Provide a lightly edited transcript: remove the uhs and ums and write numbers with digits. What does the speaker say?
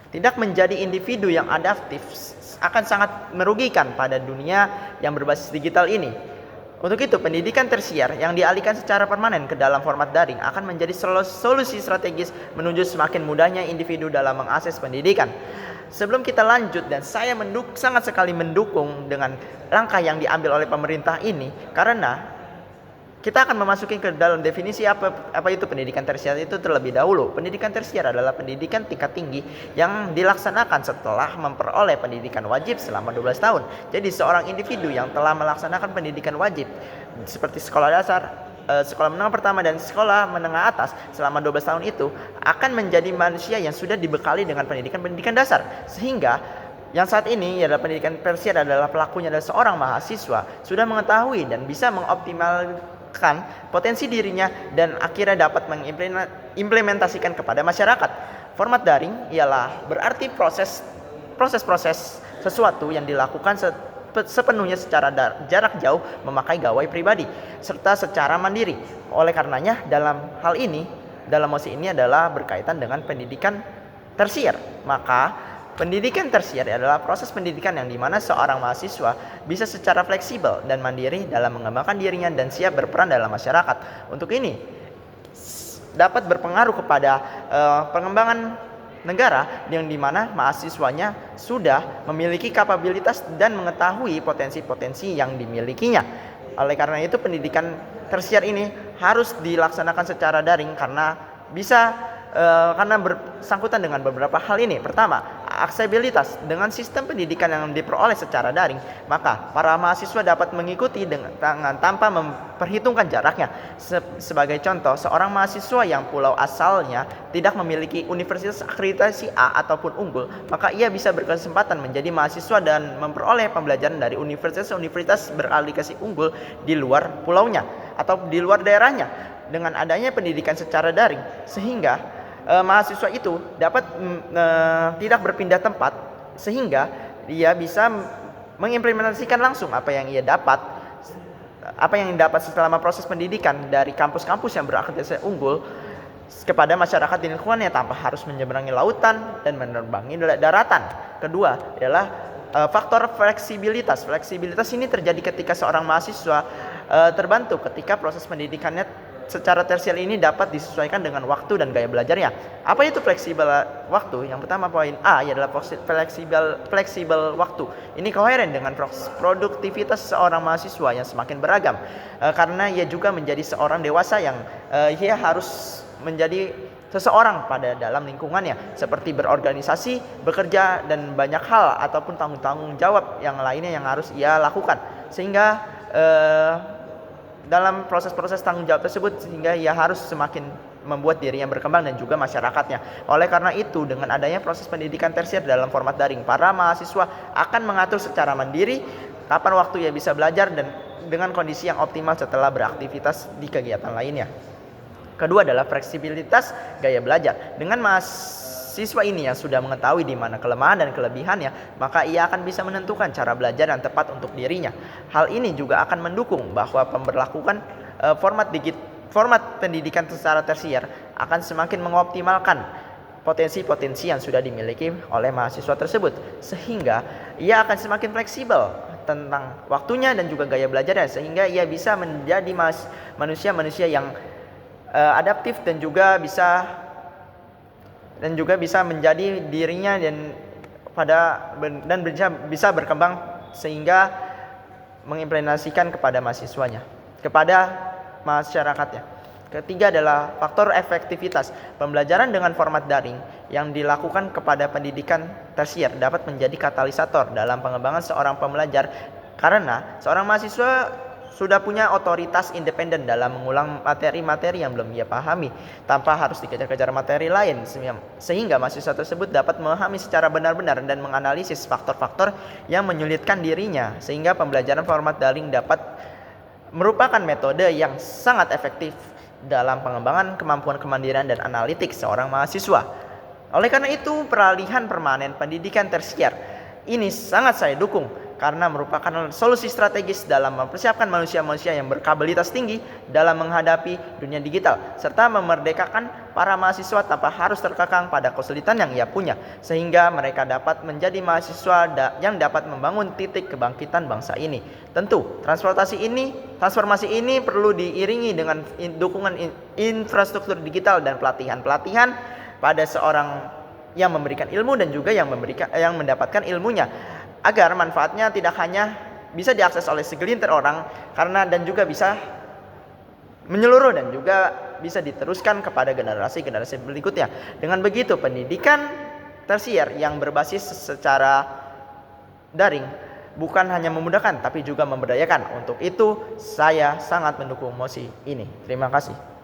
tidak menjadi individu yang adaptif akan sangat merugikan pada dunia yang berbasis digital ini. Untuk itu, pendidikan tersier yang dialihkan secara permanen ke dalam format daring akan menjadi solusi strategis menuju semakin mudahnya individu dalam mengakses pendidikan. Sebelum kita lanjut, dan saya sangat sekali mendukung dengan langkah yang diambil oleh pemerintah ini, karena kita akan memasuki ke dalam definisi apa itu pendidikan tersier itu terlebih dahulu. Pendidikan tersier adalah pendidikan tingkat tinggi yang dilaksanakan setelah memperoleh pendidikan wajib selama 12 tahun. Jadi seorang individu yang telah melaksanakan pendidikan wajib seperti sekolah dasar, sekolah menengah pertama dan sekolah menengah atas selama 12 tahun itu akan menjadi manusia yang sudah dibekali dengan pendidikan dasar. Sehingga yang saat ini adalah pendidikan tersier adalah pelakunya adalah seorang mahasiswa sudah mengetahui dan bisa mengoptimalkan potensi dirinya dan akhirnya dapat mengimplementasikan kepada masyarakat. Format daring ialah berarti proses sesuatu yang dilakukan sepenuhnya secara jarak jauh memakai gawai pribadi serta secara mandiri. Oleh karenanya dalam hal ini, dalam mosi ini adalah berkaitan dengan pendidikan tersier. Maka pendidikan tersier adalah proses pendidikan yang dimana seorang mahasiswa bisa secara fleksibel dan mandiri dalam mengembangkan dirinya dan siap berperan dalam masyarakat. Untuk ini dapat berpengaruh kepada pengembangan negara yang dimana mahasiswanya sudah memiliki kapabilitas dan mengetahui potensi-potensi yang dimilikinya. Oleh karena itu pendidikan tersier ini harus dilaksanakan secara daring karena bersangkutan dengan beberapa hal ini. Pertama, aksesibilitas. Dengan sistem pendidikan yang diperoleh secara daring, maka para mahasiswa dapat mengikuti tanpa memperhitungkan jaraknya. Sebagai contoh, seorang mahasiswa yang pulau asalnya tidak memiliki universitas akreditasi A ataupun unggul, maka ia bisa berkesempatan menjadi mahasiswa dan memperoleh pembelajaran dari universitas beraplikasi unggul di luar pulaunya atau di luar daerahnya. Dengan adanya pendidikan secara daring, sehingga mahasiswa itu dapat tidak berpindah tempat, sehingga dia bisa mengimplementasikan langsung apa yang dapat selama proses pendidikan dari kampus-kampus yang berakreditasi unggul kepada masyarakat di lingkungannya tanpa harus menyeberangi lautan dan menerbangi daratan. Kedua adalah faktor fleksibilitas. Fleksibilitas ini terjadi ketika seorang mahasiswa terbantu ketika proses pendidikannya secara tersier ini dapat disesuaikan dengan waktu dan gaya belajarnya. Apa itu fleksibel waktu? Yang pertama, poin A adalah fleksibel waktu. Ini koheren dengan produktivitas seorang mahasiswa yang semakin beragam, karena ia juga menjadi seorang dewasa yang ia harus menjadi seseorang pada dalam lingkungannya, seperti berorganisasi, bekerja, dan banyak hal ataupun tanggung jawab yang lainnya yang harus ia lakukan. Sehingga dalam proses-proses tanggung jawab tersebut, sehingga ia harus semakin membuat dirinya berkembang dan juga masyarakatnya. Oleh karena itu, dengan adanya proses pendidikan tersier dalam format daring, para mahasiswa akan mengatur secara mandiri kapan waktu ia bisa belajar dan dengan kondisi yang optimal setelah beraktivitas di kegiatan lainnya. Kedua adalah fleksibilitas gaya belajar. Dengan mahasiswa ini yang sudah mengetahui di mana kelemahan dan kelebihannya, maka ia akan bisa menentukan cara belajar yang tepat untuk dirinya. Hal ini juga akan mendukung bahwa pemberlakuan format pendidikan secara tersier akan semakin mengoptimalkan potensi-potensi yang sudah dimiliki oleh mahasiswa tersebut, sehingga ia akan semakin fleksibel tentang waktunya dan juga gaya belajarnya, sehingga ia bisa menjadi manusia yang adaptif dan juga bisa menjadi dirinya dan bisa berkembang sehingga mengimplementasikan kepada mahasiswanya, kepada masyarakatnya. Ketiga adalah faktor efektivitas. Pembelajaran dengan format daring yang dilakukan kepada pendidikan tersier dapat menjadi katalisator dalam pengembangan seorang pembelajar, karena seorang mahasiswa sudah punya otoritas independen dalam mengulang materi-materi yang belum ia pahami tanpa harus dikejar-kejar materi lain, sehingga mahasiswa tersebut dapat memahami secara benar-benar dan menganalisis faktor-faktor yang menyulitkan dirinya, sehingga pembelajaran format daring dapat merupakan metode yang sangat efektif dalam pengembangan kemampuan kemandirian dan analitik seorang mahasiswa. Oleh karena itu, peralihan permanen pendidikan tersier ini sangat saya dukung, karena merupakan solusi strategis dalam mempersiapkan manusia-manusia yang berkapabilitas tinggi dalam menghadapi dunia digital, serta memerdekakan para mahasiswa tanpa harus terkekang pada kesulitan yang ia punya, sehingga mereka dapat menjadi mahasiswa yang dapat membangun titik kebangkitan bangsa ini. Tentu, transformasi ini perlu diiringi dengan dukungan infrastruktur digital dan pelatihan-pelatihan pada seorang yang memberikan ilmu dan juga yang mendapatkan ilmunya, agar manfaatnya tidak hanya bisa diakses oleh segelintir orang dan juga bisa menyeluruh dan juga bisa diteruskan kepada generasi-generasi berikutnya. Dengan begitu, pendidikan tersier yang berbasis secara daring bukan hanya memudahkan tapi juga memberdayakan. Untuk itu saya sangat mendukung mosi ini. Terima kasih.